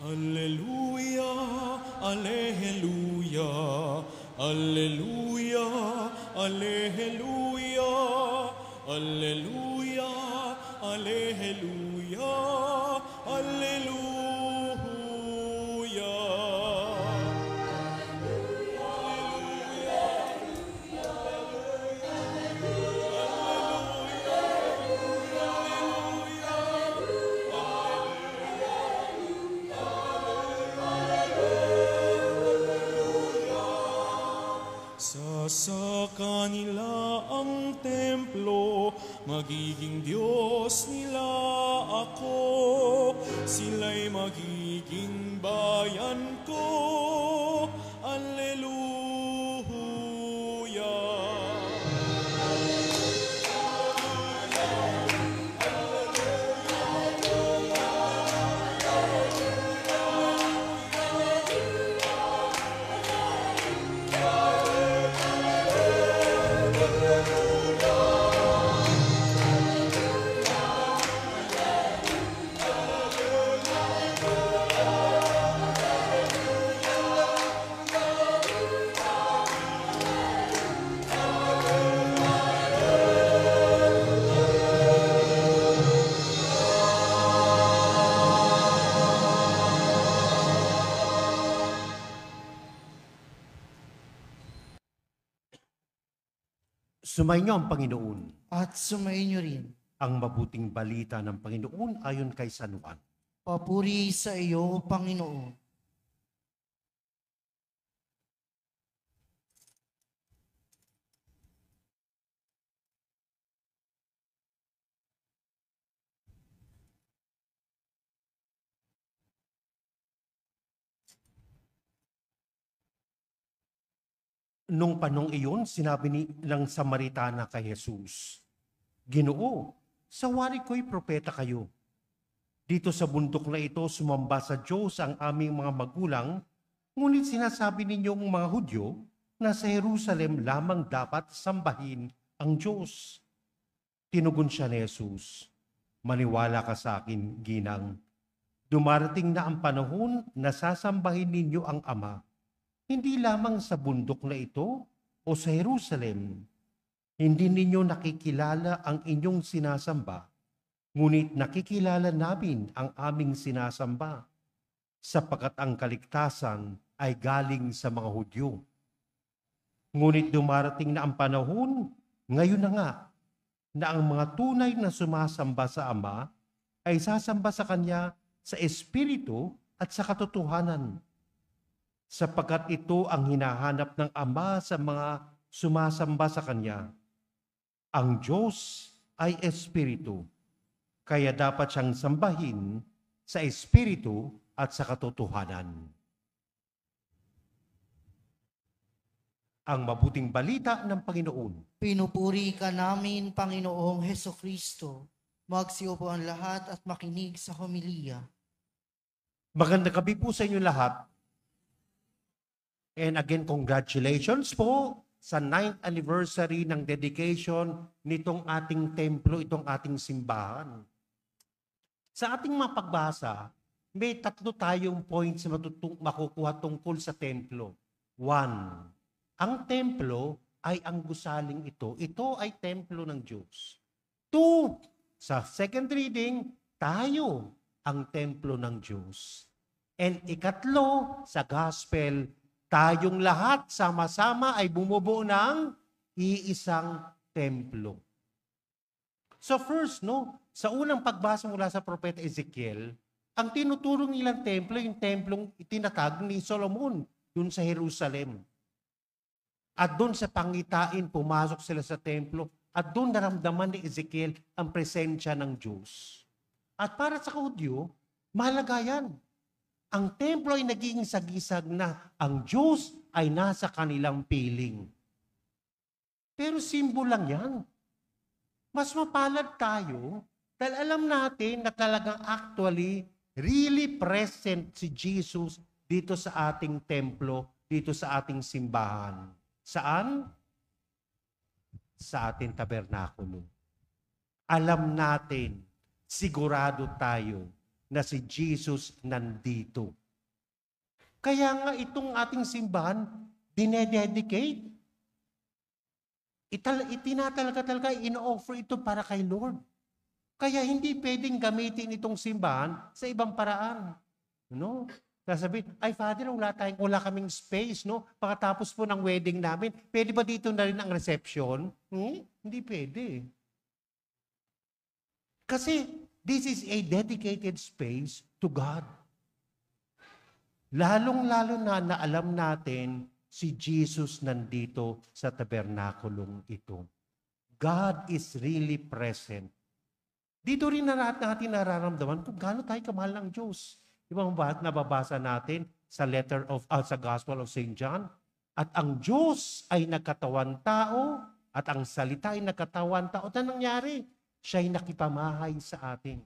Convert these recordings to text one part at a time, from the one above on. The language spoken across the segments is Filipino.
Alleluia, alleluia, alleluia, alleluia, alleluia, alleluia, alleluia. Sa kanila ang templo, magiging Diyos nila ako. Sila'y magiging bayan ko. Alleluia. Sumainyo ang Panginoon. At sumainyo rin. Ang mabuting balita ng Panginoon ayon kay San Juan. Papuri sa iyo, Panginoon. Nung panong iyon, sinabi ng Samaritana kay Jesus, Ginoo, sa wari ko'y propeta kayo. Dito sa bundok na ito, sumamba sa Diyos ang aming mga magulang, ngunit sinasabi ninyong mga Hudyo na sa Jerusalem lamang dapat sambahin ang Diyos. Tinugon siya ni Jesus, maniwala ka sa akin, ginang. Dumarating na ang panahon na sasambahin ninyo ang Ama, hindi lamang sa bundok na ito o sa Jerusalem. Hindi ninyo nakikilala ang inyong sinasamba, ngunit nakikilala namin ang aming sinasamba, sapagkat ang kaligtasan ay galing sa mga Hudyo. Ngunit dumarating na ang panahon, ngayon na nga, na ang mga tunay na sumasamba sa Ama ay sasamba sa Kanya sa Espiritu at sa katotohanan. Sapagkat ito ang hinahanap ng Ama sa mga sumasamba sa Kanya. Ang Diyos ay Espiritu, kaya dapat siyang sambahin sa Espiritu at sa katotohanan. Ang mabuting balita ng Panginoon. Pinupuri ka namin, Panginoong Hesukristo. Magsiupo ang lahat at makinig sa homilya. Magandang gabi po sa inyo lahat. And again, congratulations po sa 9th anniversary ng dedication nitong ating templo, itong ating simbahan. Sa ating mapagbasa, may 3 tayong points na makukuha tungkol sa templo. 1, ang templo ay ang gusaling ito. Ito ay templo ng Diyos. 2, sa second reading, tayo ang templo ng Diyos. And ikatlo, sa gospel, tayong lahat sama-sama ay bumubuo ng iisang templo. So first, sa unang pagbasa mula sa Propeta Ezekiel, ang tinuturo nilang templo, yung templong itinatag ni Solomon dun sa Jerusalem. At dun sa pangitain, pumasok sila sa templo, at dun naramdaman ni Ezekiel ang presensya ng Diyos. At para sa Hudyo, mahalaga yan. Ang templo ay naging sagisag na ang Diyos ay nasa kanilang piling. Pero simbolo lang yan. Mas mapalad tayo dahil alam natin na talagang actually, really present si Jesus dito sa ating templo, dito sa ating simbahan. Saan? Sa ating tabernakulo. Alam natin, sigurado tayo, na si Jesus nandito. Kaya nga itong ating simbahan, dinededicate. Itinatalaga, ino-offer ito para kay Lord. Kaya hindi pwedeng gamitin itong simbahan sa ibang paraan. No? Sasabihin, ay Father, wala kaming space, no? Pagkatapos po ng wedding namin, pwede ba dito na rin ang reception? Hindi pwede. Kasi this is a dedicated space to God. Lalong-lalo na alam natin si Jesus nandito sa tabernakulong ito. God is really present. Dito rin natin nararamdaman kung gaano tayo kamahal ng Diyos. Di ba nababasa natin sa sa Gospel of St. John? At ang Diyos ay nagkatawan tao at ang salita ay nagkatawan tao. At anong nangyari? Siya'y nakipamahay sa atin.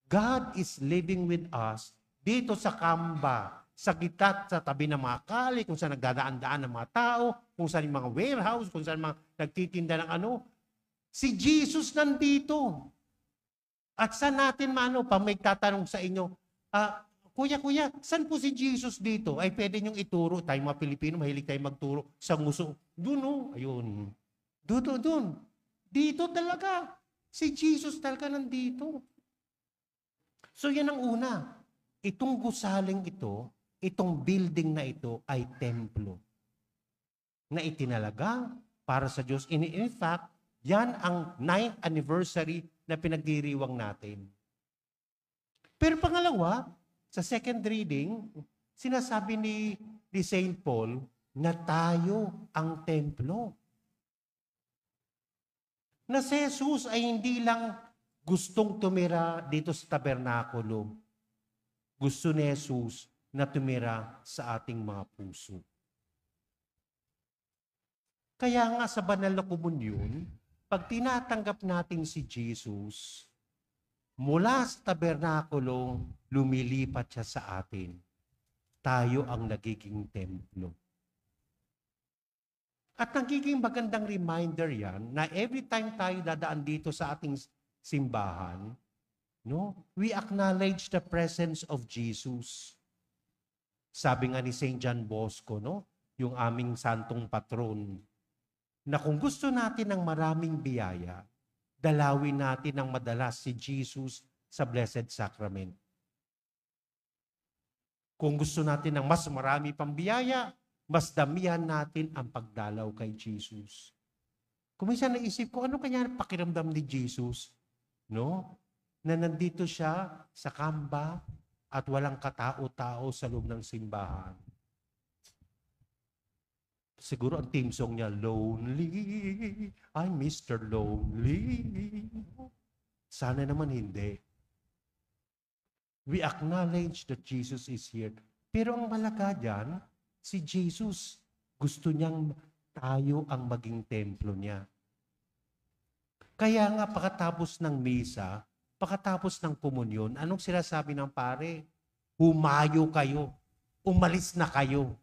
God is living with us dito sa kamba, sa gitat, sa tabi ng mga kali, kung saan nagdadaan-daan ng mga tao, kung saan yung mga warehouse, kung saan mga nagtitinda ng ano. Si Jesus nandito. At saan natin pag may tatanong sa inyo, Kuya, saan po si Jesus dito? Ay pwede niyong ituro. Tayo mga Pilipino, mahilig tayo magturo sa nguso. Doon, ayun. Doon. Dito talaga. Si Jesus talaga nandito. So yan ang una. Itong gusaling ito, itong building na ito ay templo na itinalaga para sa Diyos. In fact, yan ang 9th anniversary na pinagdiriwang natin. Pero pangalawa, sa second reading, sinasabi ni St. Paul na tayo ang templo. Na si Jesus ay hindi lang gustong tumira dito sa tabernakulo. Gusto ni Jesus na tumira sa ating mga puso. Kaya nga sa banal na komunyon, pag tinatanggap natin si Jesus, mula sa tabernakulo, lumilipat siya sa atin. Tayo ang nagiging templo. At nagiging magandang reminder yan na every time tayo dadaan dito sa ating simbahan, no, we acknowledge the presence of Jesus. Sabi nga ni St. John Bosco, no, yung aming santong patron, na kung gusto natin ng maraming biyaya, dalawin natin ng madalas si Jesus sa Blessed Sacrament. Kung gusto natin ng mas marami pang biyaya, mas damihan natin ang pagdalaw kay Jesus. Kung minsan naisip ko, ano kanya pakiramdam ni Jesus? No? Na nandito siya sa kamba at walang katao-tao sa loob ng simbahan. Siguro ang theme song niya, Lonely, I'm Mr. Lonely. Sana naman hindi. We acknowledge that Jesus is here. Pero ang malaga dyan, si Jesus, gusto niyang tayo ang maging templo niya. Kaya nga pagkatapos ng misa, pagkatapos ng komunyon, anong sinasabi ng pare? Humayo kayo. Umalis na kayo.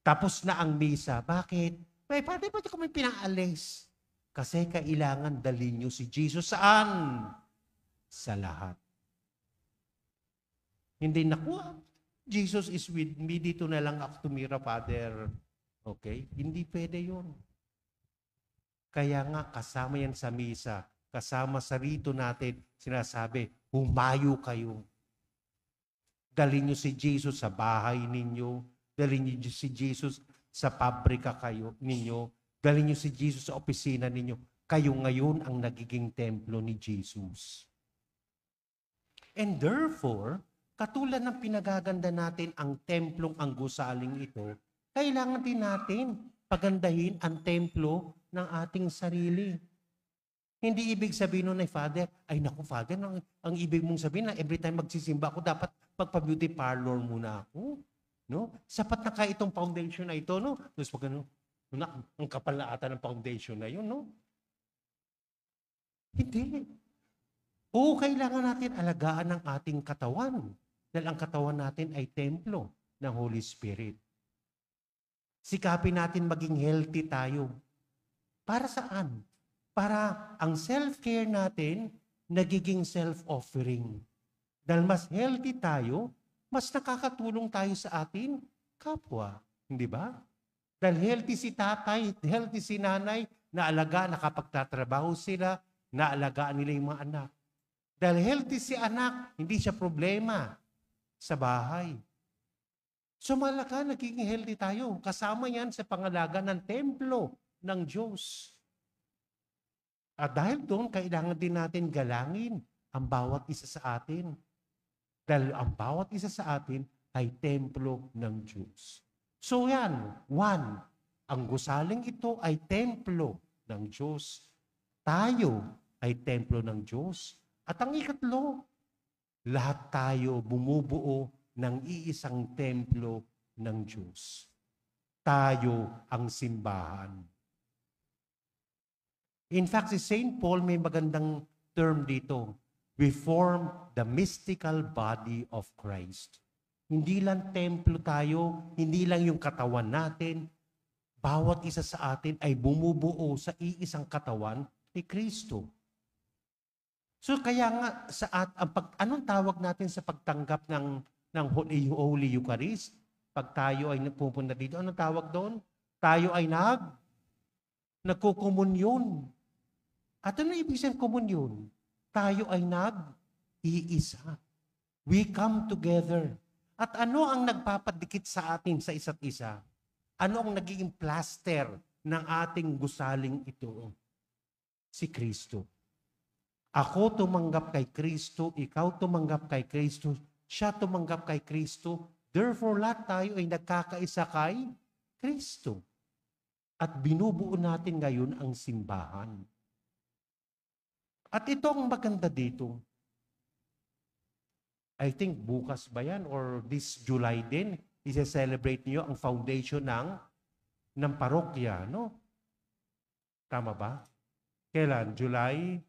Tapos na ang misa. Bakit? May pare, ba't kami pinaalis? Kasi kailangan dalhin niyo si Jesus saan? Sa lahat. Hindi nakuha. Jesus is with me, dito na lang ako tumira, Father. Okay? Hindi pwede yun. Kaya nga, kasama yan sa misa, kasama sa rito natin, sinasabi, humayo kayo. Dalhin niyo si Jesus sa bahay ninyo, dalhin niyo si Jesus sa pabrika ninyo, dalhin niyo si Jesus sa opisina ninyo. Kayo ngayon ang nagiging templo ni Jesus. And therefore, katulad ng pinagaganda natin ang templong ang gusaling ito, kailangan din natin pagandahin ang templo ng ating sarili. Hindi ibig sabihin nun ay Father, ay naku Father, ang ibig mong sabihin na every time magsisimba ako, dapat magpa-beauty parlor muna ako. No? Sapat na kaya itong foundation na ito, no? Tapos pag ano, ang kapal na ata ng foundation na yun, no? Hindi. Oo, kailangan natin alagaan ang ating katawan. Dahil ang katawan natin ay templo ng Holy Spirit. Sikapin natin maging healthy tayo. Para saan? Para ang self-care natin nagiging self-offering. Dahil mas healthy tayo, mas nakakatulong tayo sa ating kapwa. Hindi ba? Dahil healthy si tatay, healthy si nanay, naalagaan, nakapagtatrabaho sila, naalagaan nila yung mga anak. Dahil healthy si anak, hindi siya problema sa bahay. So malaka, nagiging healthy tayo. Kasama yan sa pangalaga ng templo ng Diyos. At dahil doon, kailangan din natin galangin ang bawat isa sa atin. Dahil ang bawat isa sa atin ay templo ng Diyos. So yan, one, ang gusaling ito ay templo ng Diyos. Tayo ay templo ng Diyos. At ang ikatlo, lahat tayo bumubuo ng iisang templo ng Diyos. Tayo ang simbahan. In fact, si St. Paul may magandang term dito. We form the mystical body of Christ. Hindi lang templo tayo, hindi lang yung katawan natin. Bawat isa sa atin ay bumubuo sa iisang katawan ni Kristo. So kaya nga, anong tawag natin sa pagtanggap ng Holy Eucharist? Pag tayo ay nagpupunta dito, anong tawag doon? Tayo ay nagkukomunyon. At ano ibig sabihin komunyon? Tayo ay nag-iisa. We come together. At ano ang nagpapadikit sa atin sa isa't isa? Ano ang nagiging plaster ng ating gusaling ito? Si Kristo. Ako tumanggap kay Kristo, ikaw tumanggap kay Kristo, siya tumanggap kay Kristo. Therefore, lahat tayo ay nagkakaisa kay Kristo. At binubuo natin ngayon ang simbahan. At ito ang maganda dito. I think bukas ba yan or this July din, i-celebrate niyo ang foundation ng parokya, no? Tama ba? Kailan? July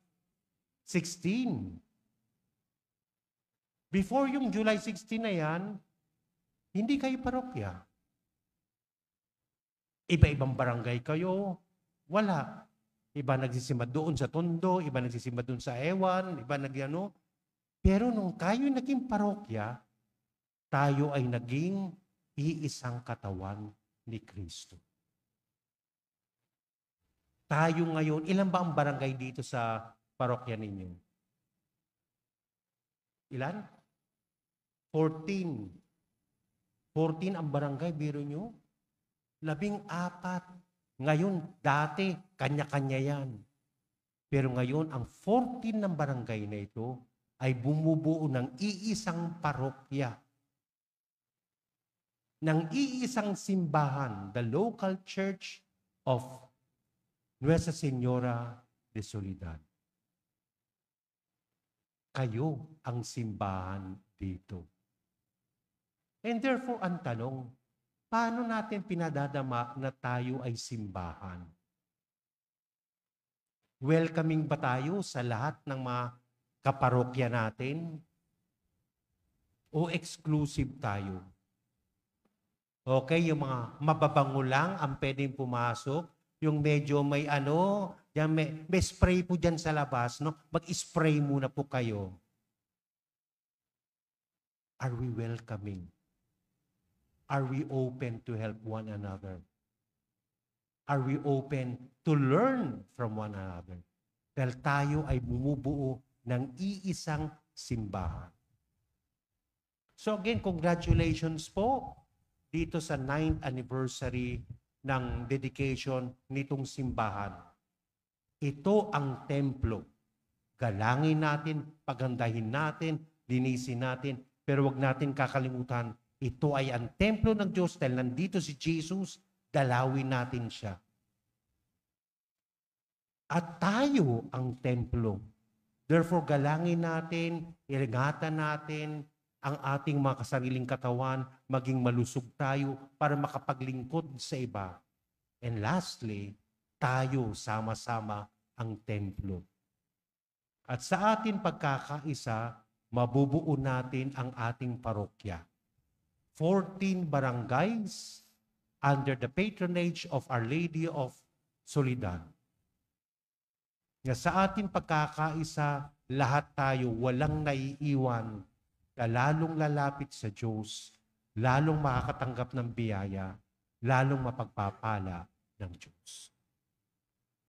16. Before yung July 16 na yan, hindi kayo parokya. Iba-ibang barangay kayo, wala. Iba nagsisimba doon sa Tondo, iba nagsisimba doon sa Ewan, iba nagyano. Pero nung kayo naging parokya, tayo ay naging iisang katawan ni Kristo. Tayo ngayon, ilan ba ang barangay dito sa parokya ninyo? Ilan? 14. 14 ang barangay, biro nyo? 14. Ngayon, dati, kanya-kanya yan. Pero ngayon, ang 14 ng barangay na ito ay bumubuo ng iisang parokya. Ng iisang simbahan, the local church of Nuestra Señora de Soledad. Kayo ang simbahan dito. And therefore, ang tanong, paano natin pinadadama na tayo ay simbahan? Welcoming ba tayo sa lahat ng mga kaparokya natin? O exclusive tayo? Okay, yung mga mababango lang ang pwedeng pumasok, yung medyo may may spray po dyan sa labas, no? Mag-spray muna po kayo. Are we welcoming? Are we open to help one another? Are we open to learn from one another? Dahil tayo ay bumubuo ng iisang simbahan. So again, congratulations po dito sa 9th anniversary ng dedication nitong simbahan. Ito ang templo. Galangin natin, pagandahin natin, linisin natin, pero wag natin kakalimutan, ito ay ang templo ng Diyos dahil nandito si Jesus, dalawin natin siya. At tayo ang templo. Therefore, galangin natin, iringatan natin ang ating mga kasariling katawan, maging malusog tayo para makapaglingkod sa iba. And lastly, tayo sama-sama ang templo. At sa ating pagkakaisa, mabubuo natin ang ating parokya. 14 barangays under the patronage of Our Lady of Soledad. Nga sa ating pagkakaisa, lahat tayo walang naiiwan lalong lalapit sa Diyos, lalong makakatanggap ng biyaya, lalong mapagpapala ng Diyos.